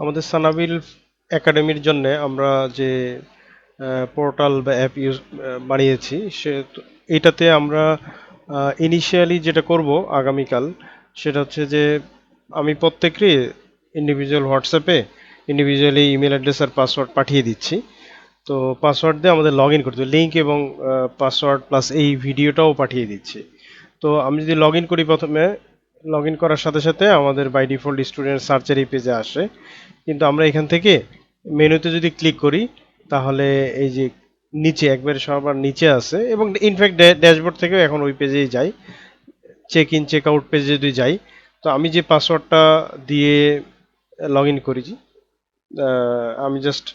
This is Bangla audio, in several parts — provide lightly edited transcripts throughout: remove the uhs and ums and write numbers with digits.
আমাদের সানাবিল একাডেমির জন্য আমরা যে পোর্টাল বা অ্যাপ বানিয়েছি এটাতে আমরা ইনিশিয়ালি যেটা করব আগামীকাল সেটা হচ্ছে যে আমি প্রত্যেককে ইন্ডিভিজুয়াল হোয়াটসঅ্যাপে ইন্ডিভিজুয়ালি ইমেল অ্যাড্রেস আর পাসওয়ার্ড পাঠিয়ে দিচ্ছি। তো পাসওয়ার্ড দিয়ে আমাদের লগ ইন করতে হবে, লিঙ্ক এবং পাসওয়ার্ড প্লাস এই ভিডিওটাও পাঠিয়ে দিচ্ছি। তো আমি যদি লগ ইন করি, প্রথমে লগ ইন করার সাথে সাথে আমাদের বাই ডিফল্ট স্টুডেন্ট সার্চের এই পেজে আসে, কিন্তু আমরা এখান থেকে মেনুতে যদি ক্লিক করি তাহলে এই যে নিচে একবারে সবার নিচে আছে, এবং ইনফ্যাক্ট ড্যাশবোর্ড থেকেও এখন ওই পেজেই যাই, চেক ইন চেক আউট পেজে যদি যাই, তো আমি যে পাসওয়ার্ডটা দিয়ে লগ ইন করেছি, আমি জাস্ট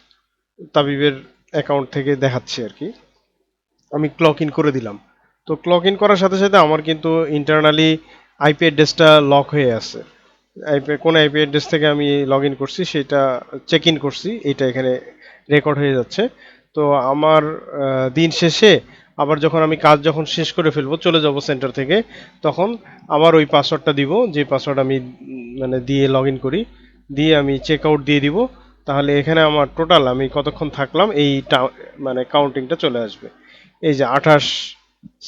তাবিবের অ্যাকাউন্ট থেকে দেখাচ্ছি আর কি। আমি ক্লক ইন করে দিলাম। তো ক্লক ইন করার সাথে সাথে আমার কিন্তু ইন্টারনালি আইপি অ্যাড্রেসটা লক হয়ে আছে। কোন আইপি অ্যাড্রেস থেকে আমি লগ ইন করছি সেটা চেক ইন করছি, এটা এখানে রেকর্ড হয়ে যাচ্ছে। তো আমার দিন শেষে আবার যখন আমি কাজ যখন শেষ করে ফেলবো, চলে যাব সেন্টার থেকে, তখন আমার ওই পাসওয়ার্ডটা দিব, যে পাসওয়ার্ড আমি মানে দিয়ে লগ ইন করি, দিয়ে আমি চেক আউট দিয়ে দিব। তাহলে এখানে আমার টোটাল আমি কতক্ষণ থাকলাম এই মানে কাউন্টিংটা চলে আসবে। এই যে 28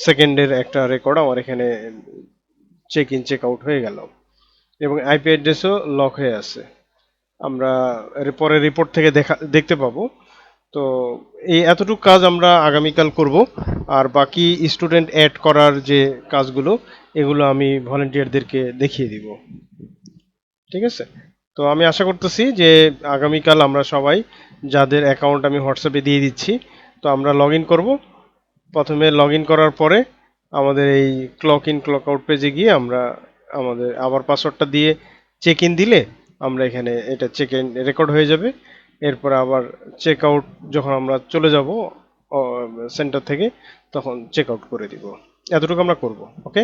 সেকেন্ডের একটা রেকর্ড আমার এখানে চেক ইন চেক আউট হয়ে গেল, এবং আইপি অ্যাড্রেসও লক হয়ে আছে। আমরা এর পরে রিপোর্ট থেকে দেখতে পাবো। তো এই এতটুকু কাজ আমরা আগামীকাল করব। আর বাকি স্টুডেন্ট অ্যাড করার যে কাজগুলো, এগুলো আমি ভলেন্টিয়ারদেরকে দেখিয়ে দিব। ঠিক আছে? তো আমি আশা করতেছি যে আগামীকাল আমরা সবাই, যাদের অ্যাকাউন্ট আমি হোয়াটসঅ্যাপে দিয়ে দিচ্ছি, তো আমরা লগ ইন করবো। প্রথমে লগ ইন করার পরে আমাদের এই ক্লক ইন ক্লক আউট পেজে গিয়ে আমরা আমাদের আবার পাসওয়ার্ডটা দিয়ে চেক ইন দিলে আমরা এখানে এটা চেক ইন রেকর্ড হয়ে যাবে। এরপর আবার চেক আউট যখন আমরা চলে যাব সেন্টার থেকে, তখন চেক আউট করে দিব। এতটুকু আমরা করব। ওকে?